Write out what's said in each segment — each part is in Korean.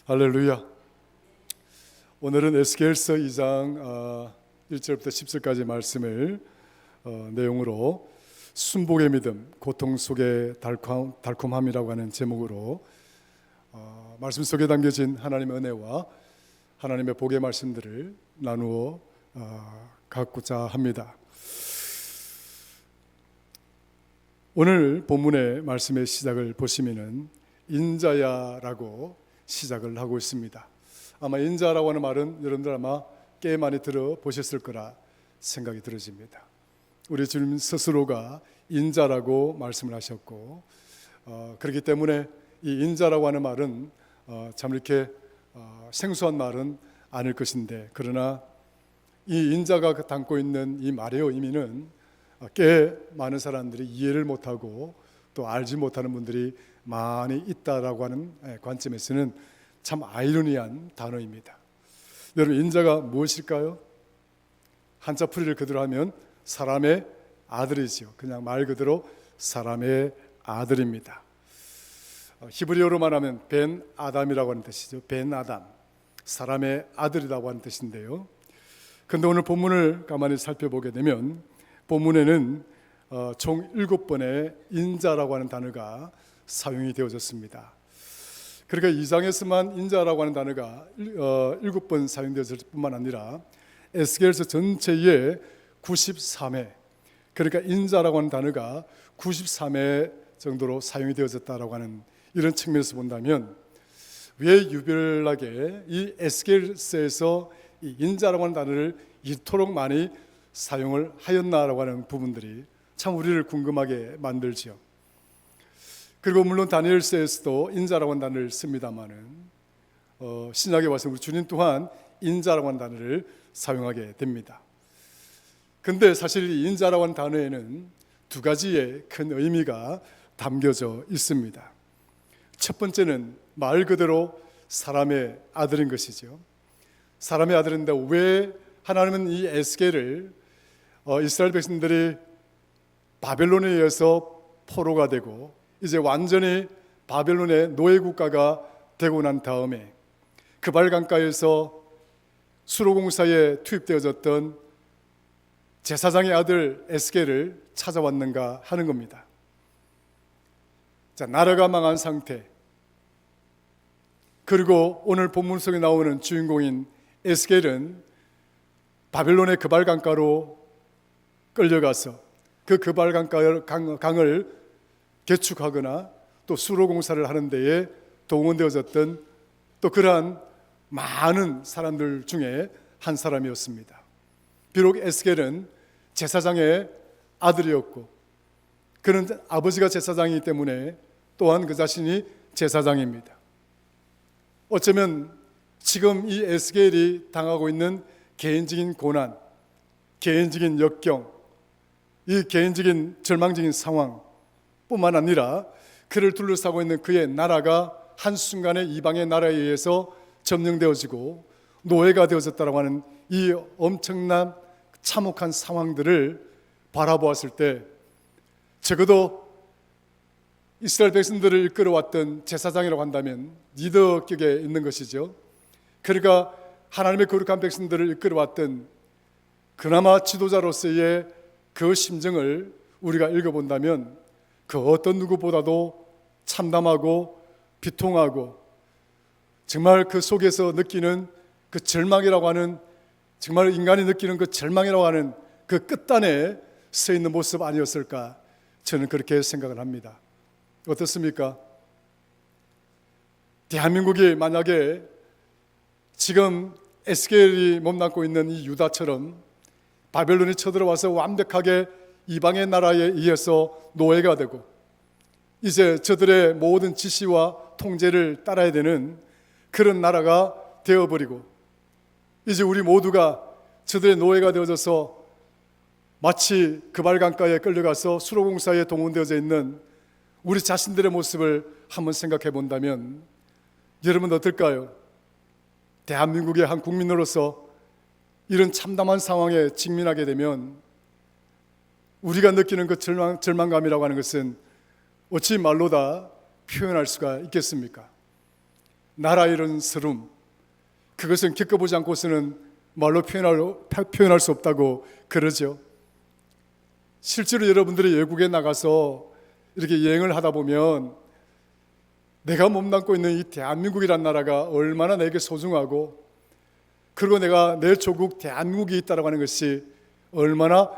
할렐루야. 오늘은 에스겔서 2장 1절부터 10절까지 말씀을 내용으로 순복의 믿음, 고통 속의 달콤함이라고 하는 제목으로 말씀 속에 담겨진 하나님의 은혜와 하나님의 복의 말씀들을 나누어 갖고자 합니다. 오늘 본문의 말씀의 시작을 보시면은 인자야라고 시작을 하고 있습니다. 아마 인자라고 하는 말은 여러분들 아마 꽤 많이 들어보셨을 거라 생각이 들어집니다. 우리 주님 스스로가 인자라고 말씀을 하셨고 그렇기 때문에 이 인자라고 하는 말은 참 이렇게 생소한 말은 아닐 것인데, 그러나 이 인자가 담고 있는 이 말의 의미는 꽤 많은 사람들이 이해를 못하고 또 알지 못하는 분들이 많이 있다라고 하는 관점에서는 참 아이러니한 단어입니다. 여러분, 인자가 무엇일까요? 한자 풀이를 그대로 하면 사람의 아들이죠. 그냥 말 그대로 사람의 아들입니다. 히브리어로 말하면 벤 아담이라고 하는 뜻이죠. 벤 아담, 사람의 아들이라고 하는 뜻인데요. 그런데 오늘 본문을 가만히 살펴보게 되면 본문에는 총 7번의 인자라고 하는 단어가 사용이 되어졌습니다. 그러니까 2장에서만 인자라고 하는 단어가 7번 사용되었을 뿐만 아니라 에스겔서 전체에 93회, 그러니까 인자라고 하는 단어가 93회 정도로 사용이 되어졌다라고 하는 이런 측면에서 본다면, 왜 유별나게 이 에스겔서에서 이 인자라고 하는 단어를 이토록 많이 사용을 하였나라고 하는 부분들이 참 우리를 궁금하게 만들지요. 그리고 물론 다니엘서에서도 인자라고 하는 단어를 씁니다마는 신약에 와서 우리 주님 또한 인자라고 하는 단어를 사용하게 됩니다. 근데 사실 이 인자라고 하는 단어에는 두 가지의 큰 의미가 담겨져 있습니다. 첫 번째는 말 그대로 사람의 아들인 것이죠. 사람의 아들인데 왜 하나님은 이 에스겔을 이스라엘 백성들이 바벨론에 의해서 포로가 되고 이제 완전히 바벨론의 노예 국가가 되고 난 다음에 그발 강가에서 수로공사에 투입되어졌던 제사장의 아들 에스겔을 찾아왔는가 하는 겁니다. 자, 나라가 망한 상태, 그리고 오늘 본문 속에 나오는 주인공인 에스겔은 바벨론의 그발 강가로 끌려가서 그 그발 강을 개축하거나 또 수로 공사를 하는 데에 동원되어졌던 또 그러한 많은 사람들 중에 한 사람이었습니다. 비록 에스겔은 제사장의 아들이었고 그는 아버지가 제사장이기 때문에 또한 그 자신이 제사장입니다. 어쩌면 지금 이 에스겔이 당하고 있는 개인적인 고난, 개인적인 역경, 이 개인적인 절망적인 상황 뿐만 아니라 그를 둘러싸고 있는 그의 나라가 한순간에 이방의 나라에 의해서 점령되어지고 노예가 되어졌다고 하는 이 엄청난 참혹한 상황들을 바라보았을 때 적어도 이스라엘 백성들을 이끌어왔던 제사장이라고 한다면 리더격에 있는 것이죠. 그러니까 하나님의 거룩한 백성들을 이끌어왔던 그나마 지도자로서의 그 심정을 우리가 읽어본다면 그 어떤 누구보다도 참담하고 비통하고 정말 그 속에서 느끼는 그 절망이라고 하는, 정말 인간이 느끼는 그 절망이라고 하는 그 끝단에 서 있는 모습 아니었을까, 저는 그렇게 생각을 합니다. 어떻습니까? 대한민국이 만약에 지금 에스겔이 몸담고 있는 이 유다처럼 바벨론이 쳐들어와서 완벽하게 이방의 나라에 의해서 노예가 되고 이제 저들의 모든 지시와 통제를 따라야 되는 그런 나라가 되어버리고 이제 우리 모두가 저들의 노예가 되어져서 마치 그발 강가에 끌려가서 수로공사에 동원되어져 있는 우리 자신들의 모습을 한번 생각해 본다면 여러분 어떨까요? 대한민국의 한 국민으로서 이런 참담한 상황에 직면하게 되면 우리가 느끼는 그 절망감이라고 하는 것은 어찌 말로 다 표현할 수가 있겠습니까? 나라 잃은 서름, 그것은 겪어보지 않고서는 말로 표현할 수 없다고 그러죠. 실제로 여러분들이 외국에 나가서 이렇게 여행을 하다 보면 내가 몸담고 있는 이 대한민국이란 나라가 얼마나 내게 소중하고, 그리고 내가 내 조국 대한민국이 있다라고 하는 것이 얼마나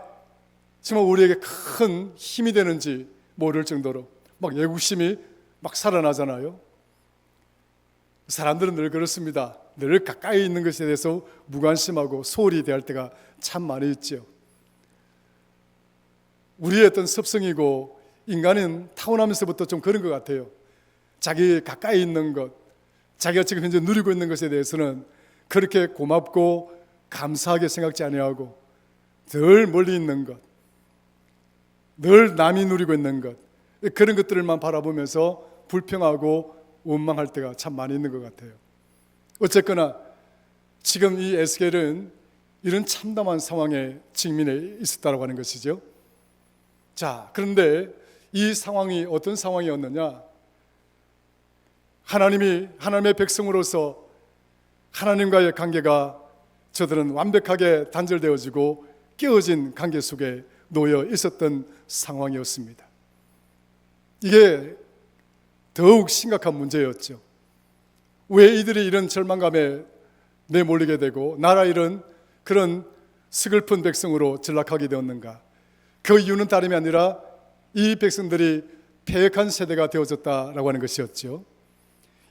정말 우리에게 큰 힘이 되는지 모를 정도로 막 애국심이 막 살아나잖아요. 사람들은 늘 그렇습니다. 늘 가까이 있는 것에 대해서 무관심하고 소홀히 대할 때가 참 많이 있죠. 우리의 어떤 습성이고, 인간은 타고나면서부터 좀 그런 것 같아요. 자기 가까이 있는 것, 자기가 지금 현재 누리고 있는 것에 대해서는 그렇게 고맙고 감사하게 생각지 아니하고, 늘 멀리 있는 것, 늘 남이 누리고 있는 것, 그런 것들만 바라보면서 불평하고 원망할 때가 참 많이 있는 것 같아요. 어쨌거나 지금 이 에스겔은 이런 참담한 상황에 직면해 있었다고 하는 것이죠. 자, 그런데 이 상황이 어떤 상황이었느냐? 하나님의 백성으로서 하나님과의 관계가 저들은 완벽하게 단절되어지고 깨어진 관계 속에 놓여 있었던 상황이었습니다. 이게 더욱 심각한 문제였죠. 왜 이들이 이런 절망감에 내몰리게 되고 나라 잃은 그런 스글픈 백성으로 전락하게 되었는가? 그 이유는 다름이 아니라 이 백성들이 패역한 세대가 되어졌다라고 하는 것이었죠.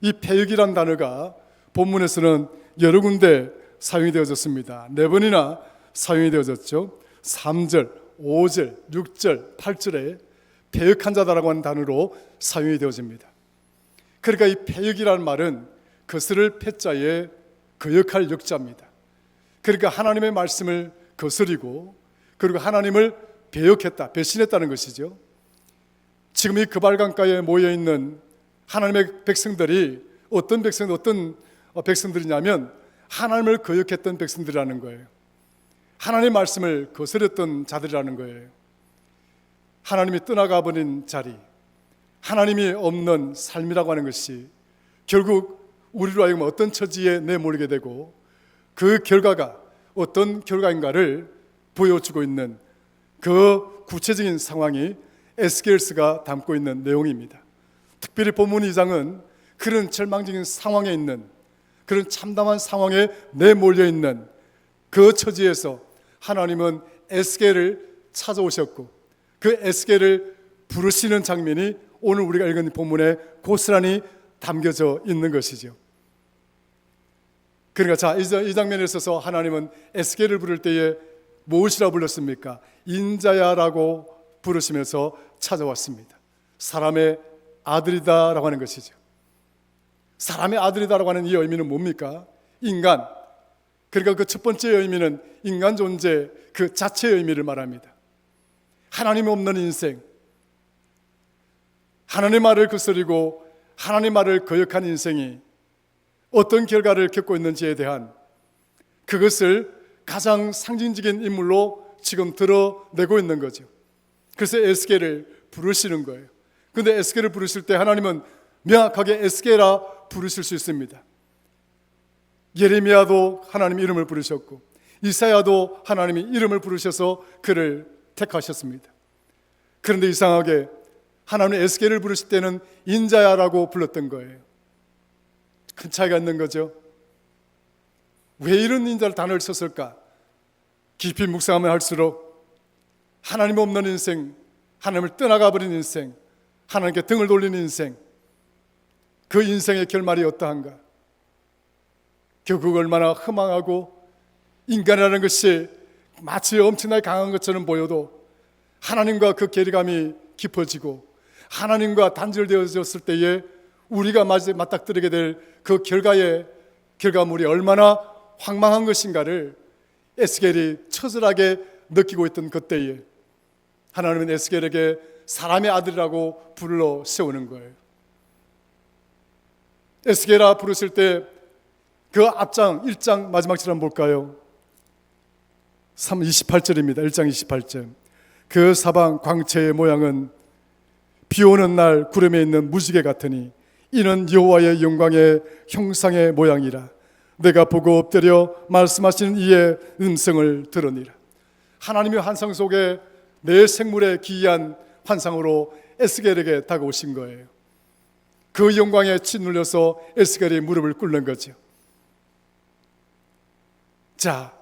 이 패역이란 단어가 본문에서는 여러 군데 사용이 되어졌습니다. 4번이나 사용이 되어졌죠. 3절, 5절, 6절, 8절에 패역한 자다라고 하는 단어로 사용이 되어집니다. 그러니까 이 패역이라는 말은 거스를 패자에 거역할 역자입니다. 그러니까 하나님의 말씀을 거스리고, 그리고 하나님을 배역했다, 배신했다는 것이죠. 지금 이 그발강가에 모여있는 하나님의 백성들이 어떤 백성들이냐면 하나님을 거역했던 백성들이라는 거예요. 하나님의 말씀을 거스렸던 자들이라는 거예요. 하나님이 떠나가 버린 자리, 하나님이 없는 삶이라고 하는 것이 결국 우리로 하여금 어떤 처지에 내몰리게 되고, 그 결과가 어떤 결과인가를 보여주고 있는 그 구체적인 상황이 에스겔서가 담고 있는 내용입니다. 특별히 본문 2장은 그런 절망적인 상황에 있는, 그런 참담한 상황에 내몰려 있는 그 처지에서 하나님은 에스겔을 찾아오셨고, 그 에스겔을 부르시는 장면이 오늘 우리가 읽은 본문에 고스란히 담겨져 있는 것이죠. 그러니까 자, 이 장면에 있어서 하나님은 에스겔을 부를 때에 무엇이라고 불렀습니까? 인자야라고 부르시면서 찾아왔습니다. 사람의 아들이다라고 하는 것이죠. 사람의 아들이다라고 하는 이 의미는 뭡니까? 인간. 그러니까 그 첫 번째 의미는 인간 존재 그 자체의 의미를 말합니다. 하나님 없는 인생, 하나님의 말을 거스리고 하나님의 말을 거역한 인생이 어떤 결과를 겪고 있는지에 대한 그것을 가장 상징적인 인물로 지금 드러내고 있는 거죠. 그래서 에스겔을 부르시는 거예요. 그런데 에스겔을 부르실 때 하나님은 명확하게 에스겔아 부르실 수 있습니다. 예레미야도 하나님 이름을 부르셨고 이사야도 하나님이 이름을 부르셔서 그를 택하셨습니다. 그런데 이상하게 하나님은 에스겔을 부르실 때는 인자야라고 불렀던 거예요. 큰 차이가 있는 거죠. 왜 이런 인자를 단어를 썼을까? 깊이 묵상하면 할수록 하나님 없는 인생, 하나님을 떠나가 버린 인생, 하나님께 등을 돌리는 인생, 그 인생의 결말이 어떠한가? 결국 얼마나 허망하고 인간이라는 것이 마치 엄청나게 강한 것처럼 보여도 하나님과 그 괴리감이 깊어지고 하나님과 단절되어졌을 때에 우리가 맞닥뜨리게 될 그 결과물이 얼마나 황망한 것인가를 에스겔이 처절하게 느끼고 있던 그때에 하나님은 에스겔에게 사람의 아들이라고 불러 세우는 거예요. 에스겔아 부르실 때 그 앞장 1장 마지막 절 한번 볼까요? 28절입니다. 1장 28절. 그 사방 광채의 모양은 비 오는 날 구름에 있는 무지개 같으니 이는 여호와의 영광의 형상의 모양이라. 내가 보고 엎드려 말씀하시는 이의 음성을 들으니라. 하나님의 환상 속에 내 생물의 기이한 환상으로 에스겔에게 다가오신 거예요. 그 영광에 짓눌려서 에스겔이 무릎을 꿇는 거죠. 자,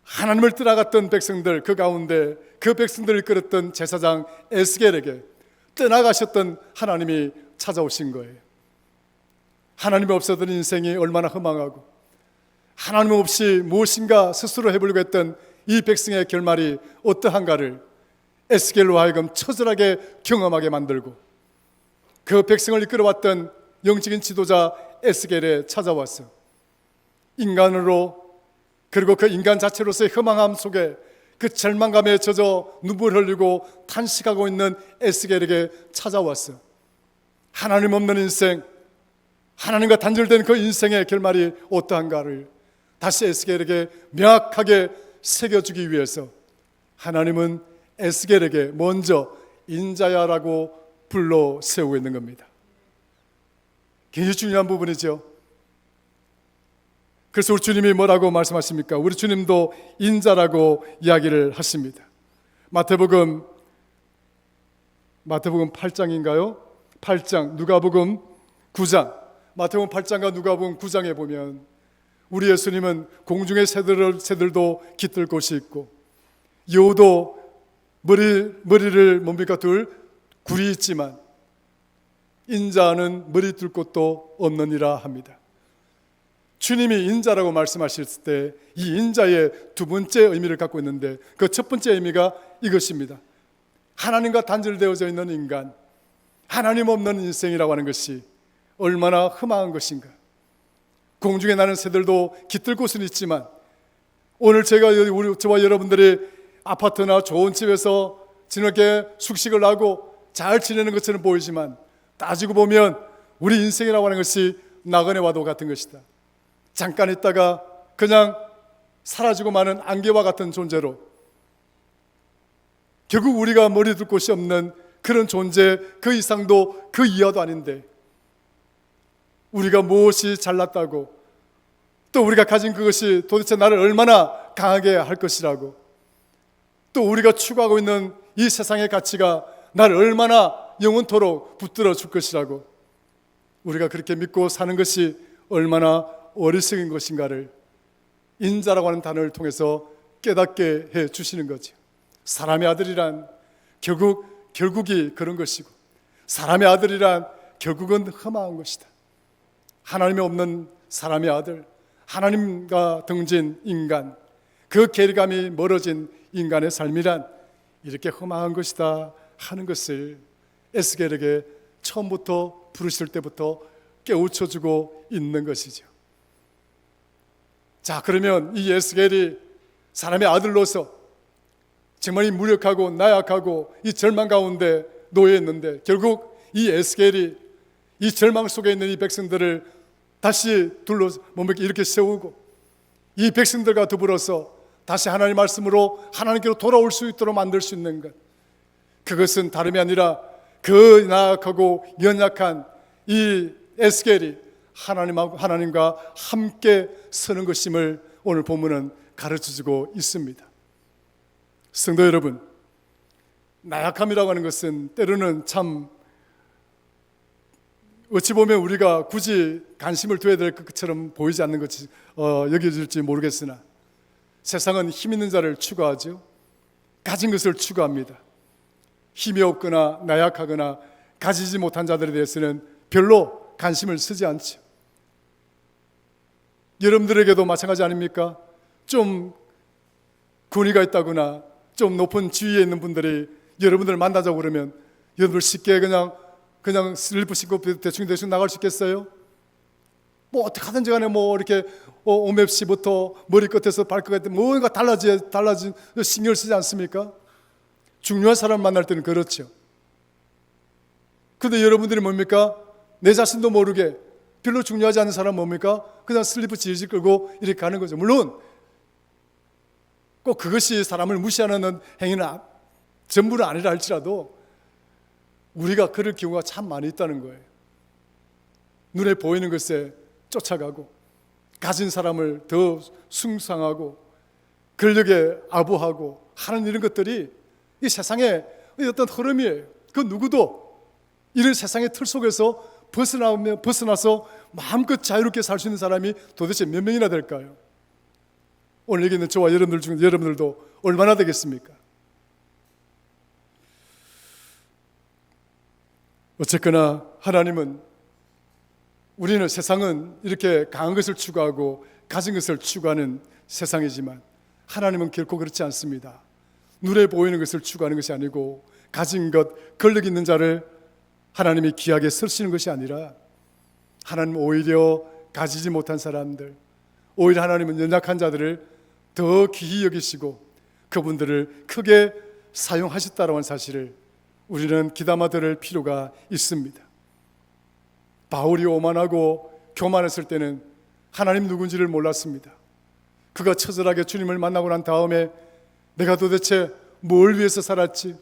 하나님을 떠나갔던 백성들, 그 가운데 그 백성들을 끌었던 제사장 에스겔에게 떠나가셨던 하나님이 찾아오신 거예요. 하나님이 없었던 인생이 얼마나 허망하고 하나님 없이 무엇인가 스스로 해보려고 했던 이 백성의 결말이 어떠한가를 에스겔로 하여금 처절하게 경험하게 만들고, 그 백성을 이끌어왔던 영적인 지도자 에스겔에 찾아와서 인간으로, 그리고 그 인간 자체로서의 허망함 속에 그 절망감에 젖어 눈물 흘리고 탄식하고 있는 에스겔에게 찾아왔어. 하나님 없는 인생, 하나님과 단절된 그 인생의 결말이 어떠한가를 다시 에스겔에게 명확하게 새겨주기 위해서 하나님은 에스겔에게 먼저 인자야라고 불러 세우고 있는 겁니다. 굉장히 중요한 부분이죠. 그래서 우리 주님이 뭐라고 말씀하십니까? 우리 주님도 인자라고 이야기를 하십니다. 마태복음 8장인가요? 8장, 누가복음 9장, 마태복음 8장과 누가복음 9장에 보면 우리 예수님은 공중의 새들도 깃들 곳이 있고, 여우도 머리를 뭡니까? 굴이 있지만 인자는 머리 둘 곳도 없느니라 합니다. 주님이 인자라고 말씀하실 때 이 인자의 두 번째 의미를 갖고 있는데, 그 첫 번째 의미가 이것입니다. 하나님과 단절되어져 있는 인간, 하나님 없는 인생이라고 하는 것이 얼마나 흠망한 것인가. 공중에 나는 새들도 깃들 곳은 있지만, 오늘 저와 여러분들이 아파트나 좋은 집에서 지나게 숙식을 하고 잘 지내는 것처럼 보이지만, 따지고 보면 우리 인생이라고 하는 것이 나그네 와도 같은 것이다. 잠깐 있다가 그냥 사라지고 마는 안개와 같은 존재로, 결국 우리가 머리 둘 곳이 없는 그런 존재, 그 이상도 그 이하도 아닌데, 우리가 무엇이 잘났다고, 또 우리가 가진 그것이 도대체 나를 얼마나 강하게 할 것이라고, 또 우리가 추구하고 있는 이 세상의 가치가 나를 얼마나 영원토록 붙들어 줄 것이라고, 우리가 그렇게 믿고 사는 것이 얼마나 어리석은 것인가를 인자라고 하는 단어를 통해서 깨닫게 해 주시는 거죠. 사람의 아들이란 결국이 그런 것이고, 사람의 아들이란 결국은 흠망한 것이다. 하나님이 없는 사람의 아들, 하나님과 등진 인간, 그 괴리감이 멀어진 인간의 삶이란 이렇게 흠망한 것이다 하는 것을 에스겔에게 처음부터 부르실 때부터 깨우쳐주고 있는 것이죠. 자, 그러면 이 에스겔이 사람의 아들로서 정말 이 무력하고 나약하고 이 절망 가운데 놓여 있는데, 결국 이 에스겔이 이 절망 속에 있는 이 백성들을 다시 이렇게 세우고, 이 백성들과 더불어서 다시 하나님의 말씀으로 하나님께로 돌아올 수 있도록 만들 수 있는 것, 그것은 다름이 아니라 그 나약하고 연약한 이 에스겔이 하나님과 함께 서는 것임을 오늘 본문은 가르쳐주고 있습니다. 성도 여러분, 나약함이라고 하는 것은 때로는 참 어찌 보면 우리가 굳이 관심을 둬야 될 것처럼 보이지 않는 것이 여겨질지 모르겠으나, 세상은 힘 있는 자를 추구하죠. 가진 것을 추구합니다. 힘이 없거나 나약하거나 가지지 못한 자들에 대해서는 별로 관심을 쓰지 않죠. 여러분들에게도 마찬가지 아닙니까? 좀 권위가 있다거나 좀 높은 지위에 있는 분들이 여러분들을 만나자고 그러면 여러분들 쉽게 그냥 슬리퍼 신고 대충 나갈 수 있겠어요? 뭐 어떻게 하든지 간에 뭐 이렇게 오맵시부터 머리끝에서 발끝까지 뭔가 달라진 신경을 쓰지 않습니까? 중요한 사람 만날 때는 그렇죠. 근데 여러분들이 뭡니까? 내 자신도 모르게 별로 중요하지 않은 사람 뭡니까? 그냥 슬리퍼 질질 끌고 이렇게 가는 거죠. 물론 꼭 그것이 사람을 무시하는 행위는 전부는 아니라 할지라도 우리가 그럴 경우가 참 많이 있다는 거예요. 눈에 보이는 것에 쫓아가고 가진 사람을 더 숭상하고 권력에 아부하고 하는 이런 것들이 이 세상의 어떤 흐름이에요. 그 누구도 이런 세상의 틀 속에서 벗어나서 마음껏 자유롭게 살 수 있는 사람이 도대체 몇 명이나 될까요? 오늘 여기 있는 저와 여러분들 중에 여러분들도 얼마나 되겠습니까? 어쨌거나 하나님은, 우리는 세상은 이렇게 강한 것을 추구하고 가진 것을 추구하는 세상이지만 하나님은 결코 그렇지 않습니다. 눈에 보이는 것을 추구하는 것이 아니고 가진 것, 권력 있는 자를 하나님이 귀하게 쓰시는 것이 아니라 하나님 오히려 가지지 못한 사람들, 오히려 하나님은 연약한 자들을 더 귀히 여기시고 그분들을 크게 사용하셨다라는 사실을 우리는 귀담아 들을 필요가 있습니다. 바울이 오만하고 교만했을 때는 하나님 누군지를 몰랐습니다. 그가 처절하게 주님을 만나고 난 다음에 내가 도대체 뭘 위해서 살았지?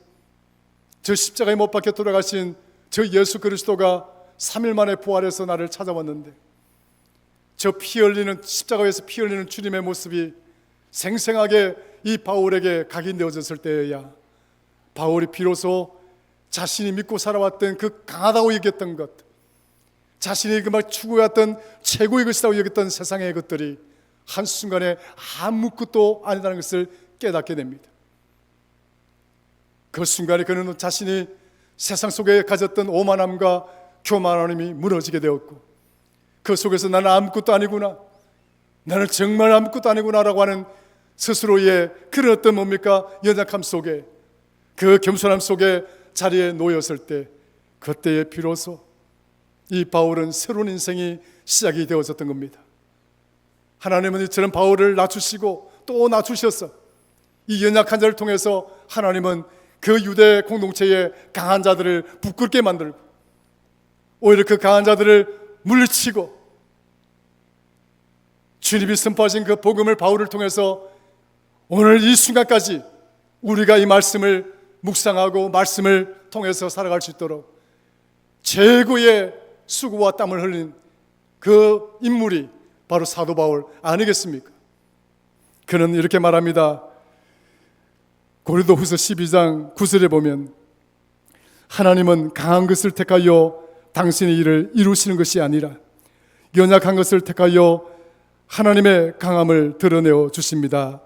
저 십자가에 못 박혀 돌아가신 저 예수 그리스도가 3일 만에 부활해서 나를 찾아왔는데 저 피 흘리는, 십자가에서 피 흘리는 주님의 모습이 생생하게 이 바울에게 각인되어졌을 때에야 바울이 비로소 자신이 믿고 살아왔던 그 강하다고 여겼던 것, 자신이 그 막 추구했던 최고의 것이라고 여겼던 세상의 것들이 한순간에 아무것도 아니라는 것을 깨닫게 됩니다. 그 순간에 그는 자신이 세상 속에 가졌던 오만함과 교만함이 무너지게 되었고 그 속에서 나는 아무것도 아니구나, 나는 정말 아무것도 아니구나라고 하는 스스로의 그런 어떤 뭡니까 연약함 속에, 그 겸손함 속에 자리에 놓였을 때 그때에 비로소 이 바울은 새로운 인생이 시작이 되어졌던 겁니다. 하나님은 이처럼 바울을 낮추시고 또 낮추셔서 이 연약한 자를 통해서 하나님은 그 유대 공동체의 강한 자들을 부끄럽게 만들고 오히려 그 강한 자들을 물리치고 주님이 선포하신 그 복음을 바울을 통해서 오늘 이 순간까지 우리가 이 말씀을 묵상하고 말씀을 통해서 살아갈 수 있도록 최고의 수고와 땀을 흘린 그 인물이 바로 사도 바울 아니겠습니까? 그는 이렇게 말합니다. 고린도후서 12장 9절에 보면 하나님은 강한 것을 택하여 당신의 일을 이루시는 것이 아니라 연약한 것을 택하여 하나님의 강함을 드러내어 주십니다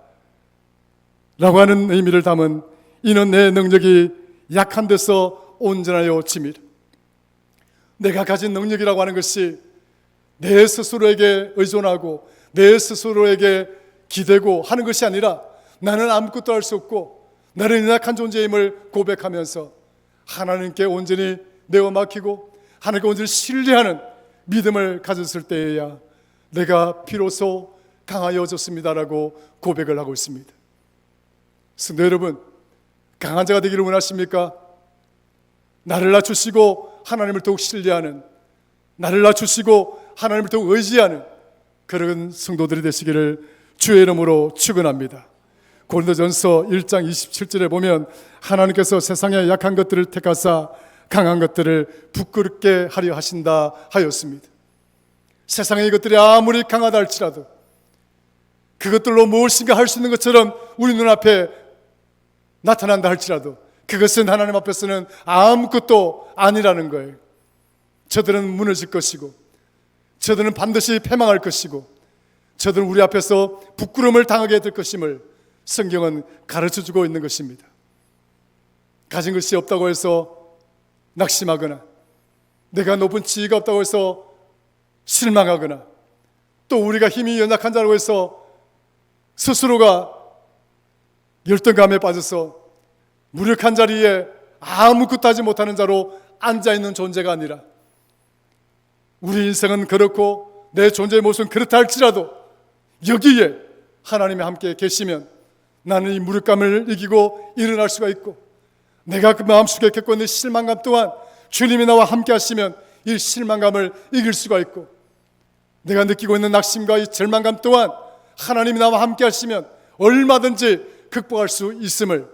라고 하는 의미를 담은 이는 내 능력이 약한 데서 온전하여 짐이라. 내가 가진 능력이라고 하는 것이 내 스스로에게 의존하고 내 스스로에게 기대고 하는 것이 아니라 나는 아무것도 할 수 없고 나는 연약한 존재임을 고백하면서 하나님께 온전히 내어 맡기고 하나님께 온전히 신뢰하는 믿음을 가졌을 때에야 내가 비로소 강하여졌습니다라고 고백을 하고 있습니다. 성도 여러분, 강한 자가 되기를 원하십니까? 나를 낮추시고 하나님을 더욱 신뢰하는, 나를 낮추시고 하나님을 더욱 의지하는 그런 성도들이 되시기를 주의 이름으로 축원합니다. 고린도전서 1장 27절에 보면 하나님께서 세상의 약한 것들을 택하사 강한 것들을 부끄럽게 하려 하신다 하였습니다. 세상의 것들이 아무리 강하다 할지라도 그것들로 무엇인가 할 수 있는 것처럼 우리 눈앞에 나타난다 할지라도 그것은 하나님 앞에서는 아무것도 아니라는 거예요. 저들은 무너질 것이고 저들은 반드시 패망할 것이고 저들은 우리 앞에서 부끄러움을 당하게 될 것임을 성경은 가르쳐주고 있는 것입니다. 가진 것이 없다고 해서 낙심하거나 내가 높은 지위가 없다고 해서 실망하거나 또 우리가 힘이 연약한 자라고 해서 스스로가 열등감에 빠져서 무력한 자리에 아무것도 하지 못하는 자로 앉아있는 존재가 아니라 우리 인생은 그렇고 내 존재의 모습은 그렇다 할지라도 여기에 하나님이 함께 계시면 나는 이 무력감을 이기고 일어날 수가 있고 내가 그 마음속에 겪고 있는 실망감 또한 주님이 나와 함께 하시면 이 실망감을 이길 수가 있고 내가 느끼고 있는 낙심과 이 절망감 또한 하나님이 나와 함께 하시면 얼마든지 극복할 수 있음을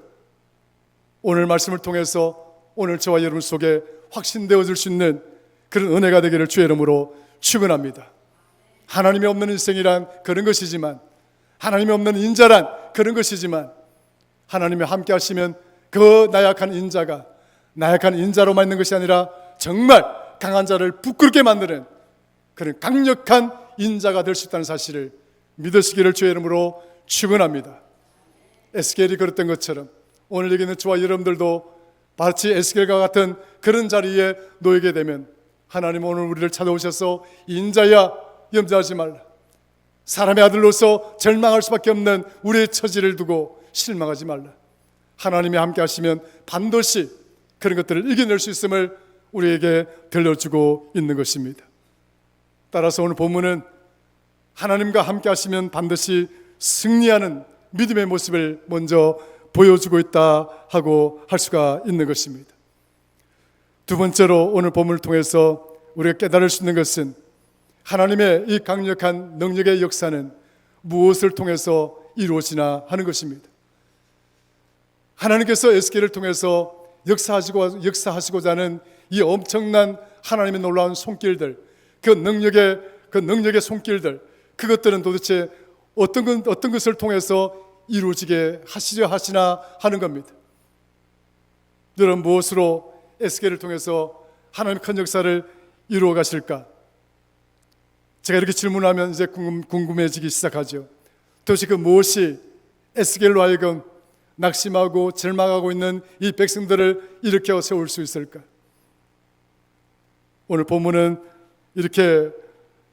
오늘 말씀을 통해서 오늘 저와 여러분 속에 확신되어질 수 있는 그런 은혜가 되기를 주의 이름으로 축원합니다. 하나님이 없는 인생이란 그런 것이지만, 하나님이 없는 인자란 그런 것이지만, 하나님이 함께 하시면 그 나약한 인자로만 있는 것이 아니라 정말 강한 자를 부끄럽게 만드는 그런 강력한 인자가 될 수 있다는 사실을 믿으시기를 주의 이름으로 축원합니다. 에스겔이 그랬던 것처럼 오늘 여기 있는 저와 여러분들도 마치 에스겔과 같은 그런 자리에 놓이게 되면 하나님 오늘 우리를 찾아오셔서 인자야 염려하지 말라, 사람의 아들로서 절망할 수밖에 없는 우리의 처지를 두고 실망하지 말라, 하나님이 함께 하시면 반드시 그런 것들을 이겨낼 수 있음을 우리에게 들려주고 있는 것입니다. 따라서 오늘 본문은 하나님과 함께 하시면 반드시 승리하는 믿음의 모습을 먼저 보여주고 있다 하고 할 수가 있는 것입니다. 두 번째로 오늘 본문을 통해서 우리가 깨달을 수 있는 것은 하나님의 이 강력한 능력의 역사는 무엇을 통해서 이루어지나 하는 것입니다. 하나님께서 에스겔을 통해서 역사하시고자 하는 이 엄청난 하나님의 놀라운 손길들, 그 능력의 손길들, 그것들은 도대체 어떤 것을 통해서 이루어지게 하시나 하는 겁니다. 여러분, 무엇으로 에스겔을 통해서 하나님의 큰 역사를 이루어 가실까? 제가 이렇게 질문하면 이제 궁금해지기 시작하죠. 도대체 그 무엇이 에스겔로 하여금 낙심하고 절망하고 있는 이 백성들을 일으켜 세울 수 있을까? 오늘 본문은 이렇게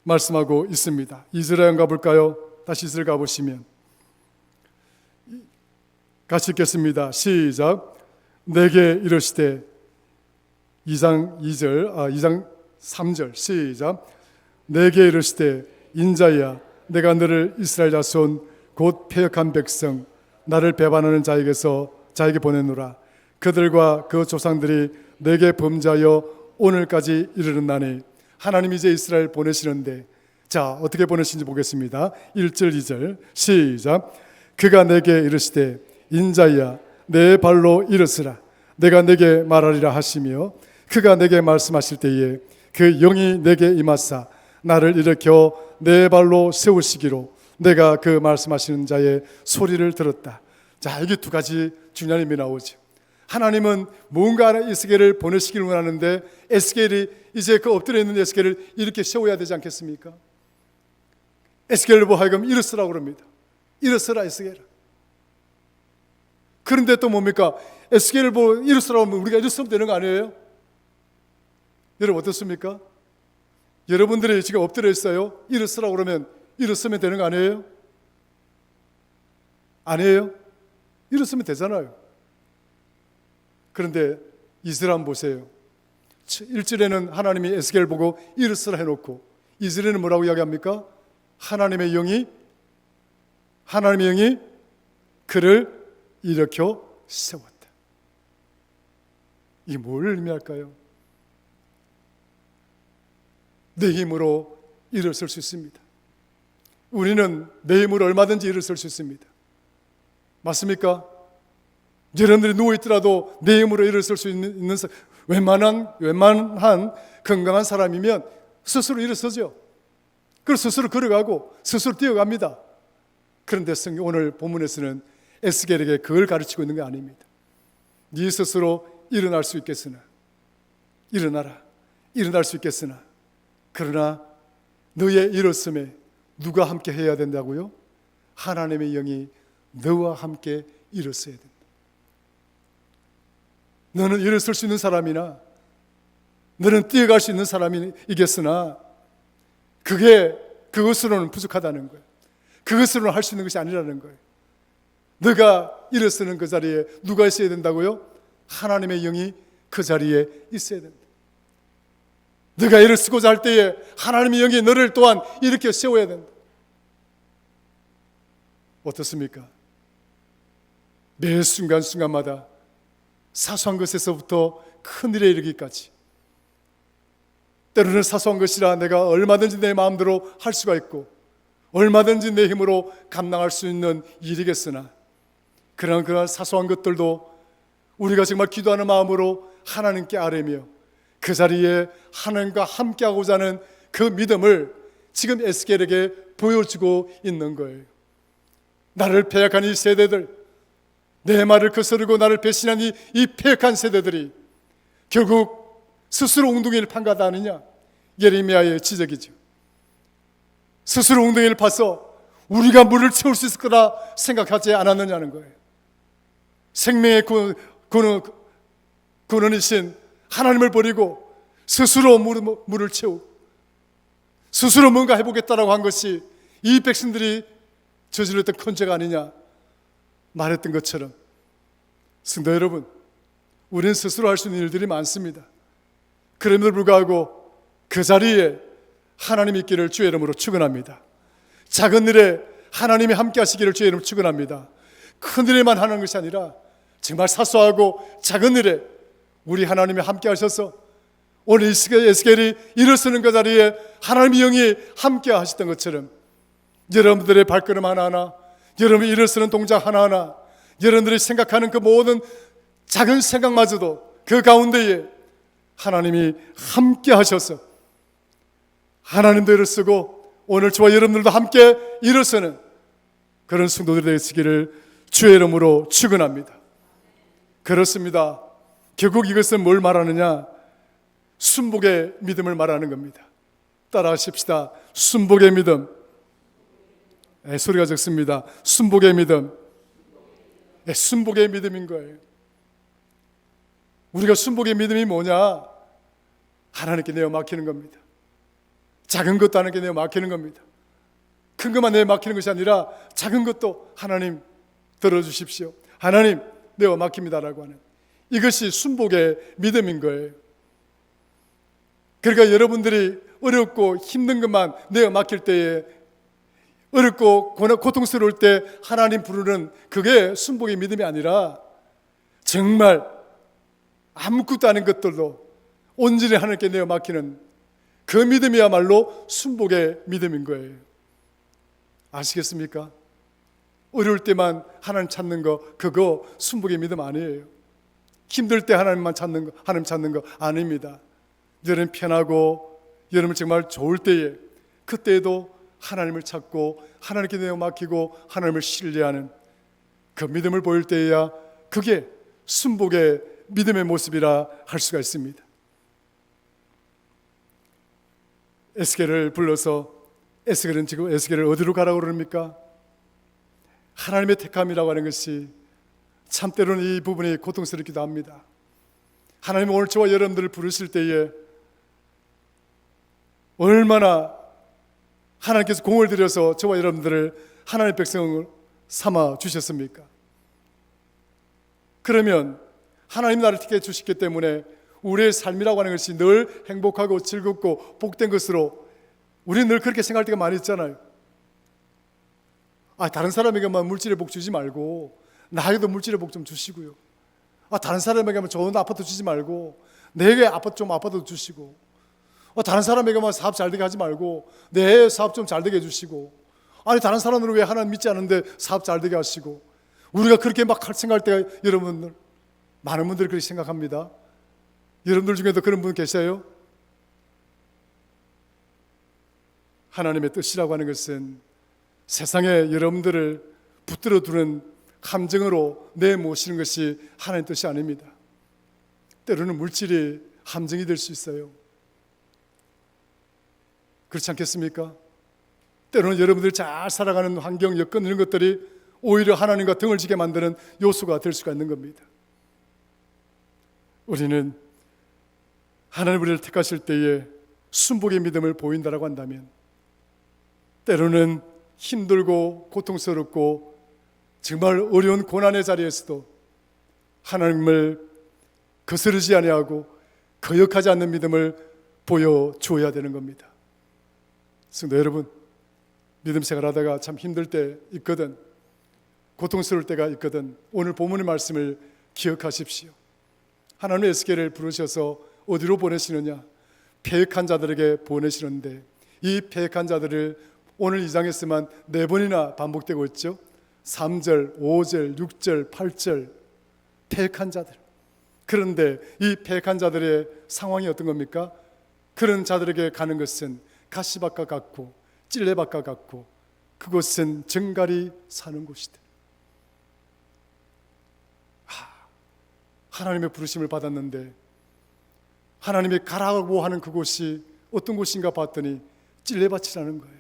말씀하고 있습니다. 이스라엘 가볼까요? 다시 이스라엘 가보시면 같이 읽겠습니다. 시작. 내게 이르시되 2장 3절 시작. 내게 이르시되 인자야 내가 너를 이스라엘 자손 곧 패역한 백성 나를 배반하는 자에게 보내노라. 그들과 그 조상들이 내게 범죄하여 오늘까지 이르렀나니. 하나님이 이제 이스라엘 보내시는데, 자 어떻게 보내신지 보겠습니다. 1절 2절 시작. 그가 내게 이르시되 인자야 내 발로 일어서라. 내가 내게 말하리라 하시며 그가 내게 말씀하실 때에 그 영이 내게 임하사 나를 일으켜 내 발로 세우시기로 내가 그 말씀하시는 자의 소리를 들었다. 자, 여기 두 가지 중요한 의미 나오죠. 하나님은 뭔가 에스겔을 보내시기를 원하는데 에스겔이 이제 그 엎드려 있는 에스겔을 이렇게 세워야 되지 않겠습니까? 에스겔을 하여금 일어서라고 그럽니다. 일어서라 에스겔아. 그런데 또 뭡니까? 에스겔을 보고 일어서라고 하면 우리가 일어서면 되는 거 아니에요? 여러분 어떻습니까? 여러분들이 지금 엎드려 있어요. 일어서라고 그러면 일어서면 되는 거 아니에요? 아니에요? 일어서면 되잖아요. 그런데 이스라엘 보세요. 1절에는 하나님이 에스겔 보고 일어서라 해놓고 2절에는 뭐라고 이야기합니까? 하나님의 영이 그를 일으켜 세웠다. 이게 뭘 의미할까요? 내 힘으로 일어설 수 있습니다. 우리는 내 힘으로 얼마든지 일어설 수 있습니다. 맞습니까? 여러분들이 누워있더라도 내 힘으로 일어설 수 있는 웬만한 건강한 사람이면 스스로 일어서죠. 그리고 스스로 걸어가고 스스로 뛰어갑니다. 그런데 오늘 본문에서는 에스겔에게 그걸 가르치고 있는 게 아닙니다. 네 스스로 일어날 수 있겠으나 일어날 수 있겠으나 그러나 너의 일어섬에 누가 함께 해야 된다고요? 하나님의 영이 너와 함께 일어서야 된다. 너는 일어설 수 있는 사람이나 너는 뛰어갈 수 있는 사람이겠으나 그것으로는 부족하다는 거예요. 그것으로는 할 수 있는 것이 아니라는 거예요. 너가 일어서는 그 자리에 누가 있어야 된다고요? 하나님의 영이 그 자리에 있어야 된다. 너가 일어서고자 할 때에 하나님의 영이 너를 또한 일으켜 세워야 된다. 어떻습니까? 매 순간순간마다 사소한 것에서부터 큰 일에 이르기까지 때로는 사소한 것이라 내가 얼마든지 내 마음대로 할 수가 있고 얼마든지 내 힘으로 감당할 수 있는 일이겠으나 그러한 사소한 것들도 우리가 정말 기도하는 마음으로 하나님께 아뢰며 그 자리에 하나님과 함께하고자 하는 그 믿음을 지금 에스겔에게 보여주고 있는 거예요. 나를 배역한 이 세대들, 내 말을 거스르고 나를 배신한 이 패역한 세대들이 결국 스스로 웅덩이를 판 것 아니냐? 예레미야의 지적이죠. 스스로 웅덩이를 파서 우리가 물을 채울 수 있을 거라 생각하지 않았느냐는 거예요. 생명의 근원이신 하나님을 버리고 스스로 물을 채우고 스스로 뭔가 해보겠다라고 한 것이 이 백성들이 저질렀던 큰 죄가 아니냐 말했던 것처럼, 성도 여러분, 우리는 스스로 할 수 있는 일들이 많습니다. 그럼에도 불구하고 그 자리에 하나님이 있기를 주의 이름으로 축원합니다. 작은 일에 하나님이 함께 하시기를 주의 이름으로 축원합니다. 큰 일에만 하는 것이 아니라 정말 사소하고 작은 일에 우리 하나님이 함께 하셔서 오늘 에스겔이 일어서는 그 자리에 하나님의 영이 함께 하셨던 것처럼 여러분들의 발걸음 하나하나, 여러분이 일어서는 동작 하나하나, 여러분들이 생각하는 그 모든 작은 생각마저도 그 가운데에 하나님이 함께 하셔서 하나님도 일어서고 오늘 저와 여러분들도 함께 일어서는 그런 성도들이 되시기를 주의 이름으로 축원합니다. 그렇습니다. 결국 이것은 뭘 말하느냐? 순복의 믿음을 말하는 겁니다. 따라 하십시다. 순복의 믿음. 소리가 적습니다. 순복의 믿음. 순복의 믿음인 거예요. 우리가 순복의 믿음이 뭐냐? 하나님께 내어 맡기는 겁니다. 작은 것도 하나님께 내어 맡기는 겁니다. 큰 것만 내어 맡기는 것이 아니라 작은 것도 하나님 들어주십시오, 하나님 내어 맡깁니다라고 하는 이것이 순복의 믿음인 거예요. 그러니까 여러분들이 어렵고 힘든 것만 내어 맡길 때에, 어렵고 고통스러울 때 하나님 부르는 그게 순복의 믿음이 아니라 정말 아무것도 아닌 것들도 온전히 하나님께 내어 맡기는 그 믿음이야말로 순복의 믿음인 거예요. 아시겠습니까? 어려울 때만 하나님 찾는 거, 그거 순복의 믿음 아니에요. 힘들 때 하나님만 찾는 거, 하나님 찾는 거 아닙니다. 여러분 편하고 여러분 정말 좋을 때에, 그때에도 하나님을 찾고 하나님께 내어 맡기고 하나님을 신뢰하는 그 믿음을 보일 때에야 그게 순복의 믿음의 모습이라 할 수가 있습니다. 에스겔을 불러서 에스겔은 지금 에스겔을 어디로 가라고 그럽니까? 하나님의 택함이라고 하는 것이 참 때로는 이 부분이 고통스럽기도 합니다. 하나님 오늘 저와 여러분들을 부르실 때에 얼마나 하나님께서 공을 들여서 저와 여러분들을 하나님의 백성을 삼아 주셨습니까? 그러면 하나님 나를 택해 주셨기 때문에 우리의 삶이라고 하는 것이 늘 행복하고 즐겁고 복된 것으로 우리는 늘 그렇게 생각할 때가 많이 있잖아요. 다른 사람에게만 물질의 복 주지 말고 나에게도 물질의 복 좀 주시고요. 다른 사람에게만 좋은 아파트 주지 말고 내게 아파트 주시고, 다른 사람에게만 사업 잘 되게 하지 말고 내 사업 좀 잘 되게 해주시고, 다른 사람들은 왜 하나님 믿지 않는데 사업 잘 되게 하시고, 우리가 그렇게 막 생각할 때가 여러분들 많은 분들이 그렇게 생각합니다. 여러분들 중에도 그런 분 계세요? 하나님의 뜻이라고 하는 것은 세상에 여러분들을 붙들어 두는 함정으로 내모시는 것이 하나님의 뜻이 아닙니다. 때로는 물질이 함정이 될 수 있어요. 그렇지 않겠습니까? 때로는 여러분들이 잘 살아가는 환경, 여건 이런 것들이 오히려 하나님과 등을 지게 만드는 요소가 될 수가 있는 겁니다. 우리는 하나님 우리를 택하실 때에 순복의 믿음을 보인다라고 한다면 때로는 힘들고 고통스럽고 정말 어려운 고난의 자리에서도 하나님을 거스르지 아니하고 거역하지 않는 믿음을 보여줘야 되는 겁니다. 성도 여러분, 믿음 생활하다가 참 힘들 때 있거든, 고통스러울 때가 있거든, 오늘 본문의 말씀을 기억하십시오. 하나님은 에스겔을 부르셔서 어디로 보내시느냐? 패역한 자들에게 보내시는데 이 패역한 자들을 오늘 2장에서만 4번이나 반복되고 있죠. 3절, 5절, 6절, 8절 패역한 자들, 그런데 이 패역한 자들의 상황이 어떤 겁니까? 그런 자들에게 가는 것은 가시밭과 같고 찔레밭과 같고 그곳은 정갈이 사는 곳이다. 하나님의 부르심을 받았는데 하나님이 가라고 하는 그곳이 어떤 곳인가 봤더니 찔레밭이라는 거예요.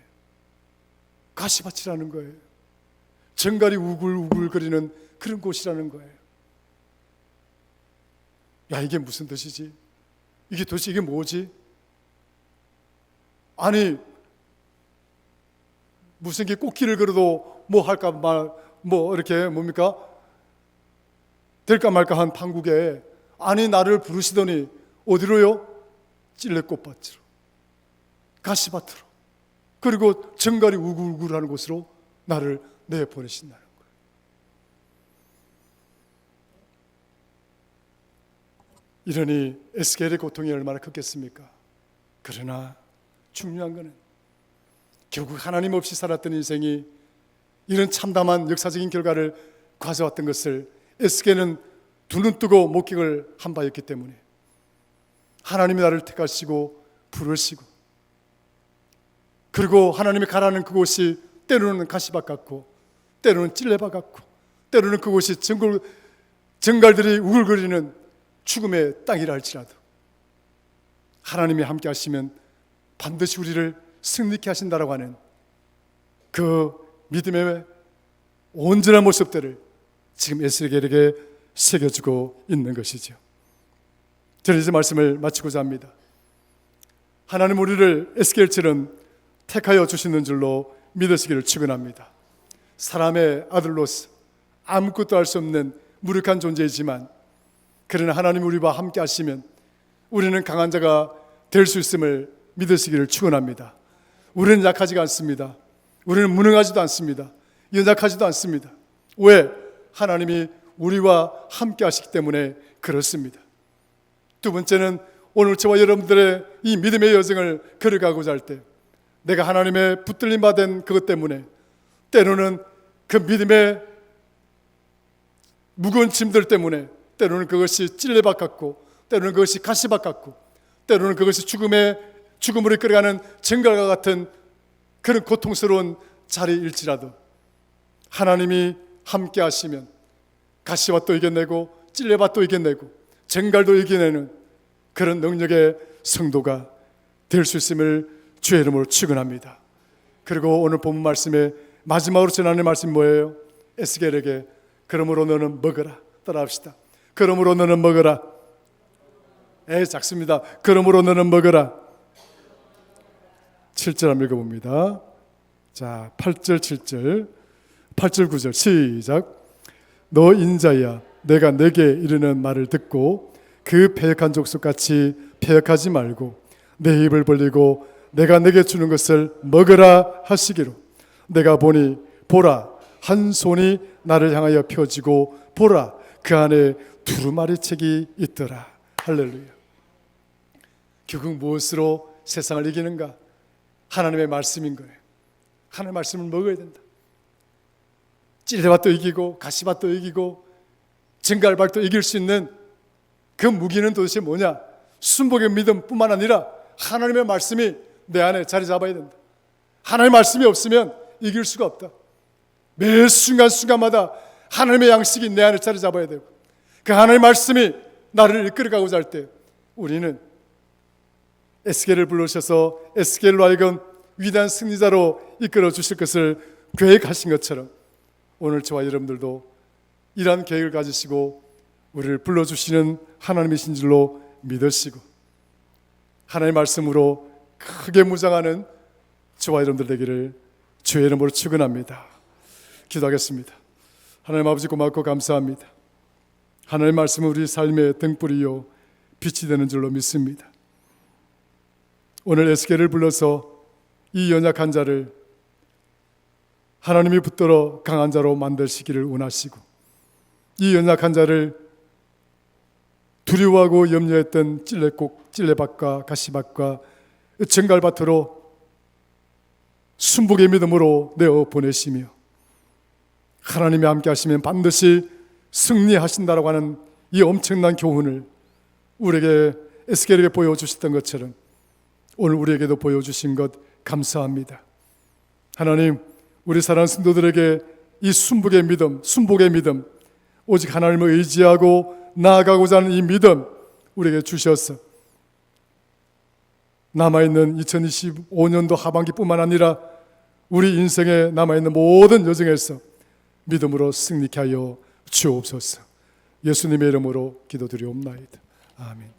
가시밭이라는 거예요. 정갈이 우글우글거리는 그런 곳이라는 거예요. 야, 이게 무슨 뜻이지? 이게 도대체 이게 뭐지? 아니, 무슨 게 꽃길을 걸어도 뭐 할까 뭐 이렇게 뭡니까? 될까 말까 한 판국에 아니 나를 부르시더니 어디로요? 찔레꽃밭으로, 가시밭으로, 그리고 정갈이 우글우글하는 곳으로 나를 내보내신다는 거예요. 이러니 에스겔의 고통이 얼마나 컸겠습니까? 그러나 중요한 것은 결국 하나님 없이 살았던 인생이 이런 참담한 역사적인 결과를 가져왔던 것을 에스겔은 두 눈 뜨고 목격을 한 바였기 때문에 하나님이 나를 택하시고 부르시고 그리고 하나님이 가라는 그곳이 때로는 가시밭 같고 때로는 찔레밭 같고 때로는 그곳이 정갈들이 우글거리는 죽음의 땅이라 할지라도 하나님이 함께 하시면 반드시 우리를 승리케 하신다라고 하는 그 믿음의 온전한 모습들을 지금 에스겔에게 새겨주고 있는 것이죠. 저는 이제 말씀을 마치고자 합니다. 하나님 우리를 에스겔처럼 택하여 주시는 줄로 믿으시기를 축원합니다. 사람의 아들로서 아무것도 할 수 없는 무력한 존재이지만 그러나 하나님 우리와 함께 하시면 우리는 강한 자가 될 수 있음을 믿으시기를 축원합니다. 우리는 약하지가 않습니다. 우리는 무능하지도 않습니다. 연약하지도 않습니다. 왜? 하나님이 우리와 함께 하시기 때문에 그렇습니다. 두 번째는 오늘 저와 여러분들의 이 믿음의 여정을 걸어가고자 할 때 내가 하나님의 붙들림 받은 그것 때문에 때로는 그 믿음의 무거운 짐들 때문에 때로는 그것이 찔레밭 같고 때로는 그것이 가시밭 같고 때로는 그것이 죽음으로 이끌어가는 정갈과 같은 그런 고통스러운 자리일지라도 하나님이 함께 하시면 가시밭도 이겨내고 찔레밭도 이겨내고 정갈도 이겨내는 그런 능력의 성도가 될 수 있음을 주의 이름으로 축원합니다. 그리고 오늘 본문 말씀에 마지막으로 전하는 말씀이 뭐예요? 에스겔에게 그러므로 너는 먹어라. 따라합시다. 그러므로 너는 먹어라. 작습니다. 그러므로 너는 먹어라. 7절 한번 읽어봅니다. 자, 8절 7절 8절 9절 시작. 너 인자야 내가 내게 이르는 말을 듣고 그 패역한 족속같이 패역하지 말고 내 입을 벌리고 내가 내게 주는 것을 먹으라 하시기로 내가 보니 보라 한 손이 나를 향하여 펴지고 보라 그 안에 두루마리 책이 있더라. 할렐루야. 결국 무엇으로 세상을 이기는가? 하나님의 말씀인 거예요. 하나님의 말씀을 먹어야 된다. 찔레밭도 이기고 가시밭도 이기고 정갈밭도 이길 수 있는 그 무기는 도대체 뭐냐? 순복의 믿음뿐만 아니라 하나님의 말씀이 내 안에 자리 잡아야 된다. 하나님의 말씀이 없으면 이길 수가 없다. 매 순간순간마다 하나님의 양식이 내 안에 자리 잡아야 되고 그 하나님의 말씀이 나를 이끌어가고자 할 때 우리는 에스겔을 불러주셔서 에스겔로 하여금 위대한 승리자로 이끌어 주실 것을 계획하신 것처럼 오늘 저와 여러분들도 이러한 계획을 가지시고 우리를 불러주시는 하나님이신 줄로 믿으시고 하나님의 말씀으로 크게 무장하는 저와 여러분들 되기를 주의 이름으로 축원합니다. 기도하겠습니다. 하나님 아버지 고맙고 감사합니다. 하나님의 말씀은 우리 삶의 등불이요 빛이 되는 줄로 믿습니다. 오늘 에스겔을 불러서 이 연약한 자를 하나님이 붙들어 강한 자로 만드시기를 원하시고 이 연약한 자를 두려워하고 염려했던 찔레밭과 가시밭과 정갈밭으로 순복의 믿음으로 내어 보내시며 하나님이 함께 하시면 반드시 승리하신다라고 하는 이 엄청난 교훈을 우리에게 에스겔에게 보여주셨던 것처럼 오늘 우리에게도 보여주신 것 감사합니다. 하나님, 우리 사랑하는 성도들에게 이 순복의 믿음, 오직 하나님을 의지하고 나아가고자 하는 이 믿음 우리에게 주셔서 남아있는 2025년도 하반기뿐만 아니라 우리 인생에 남아있는 모든 여정에서 믿음으로 승리케 하여 주옵소서. 예수님의 이름으로 기도드리옵나이다. 아멘.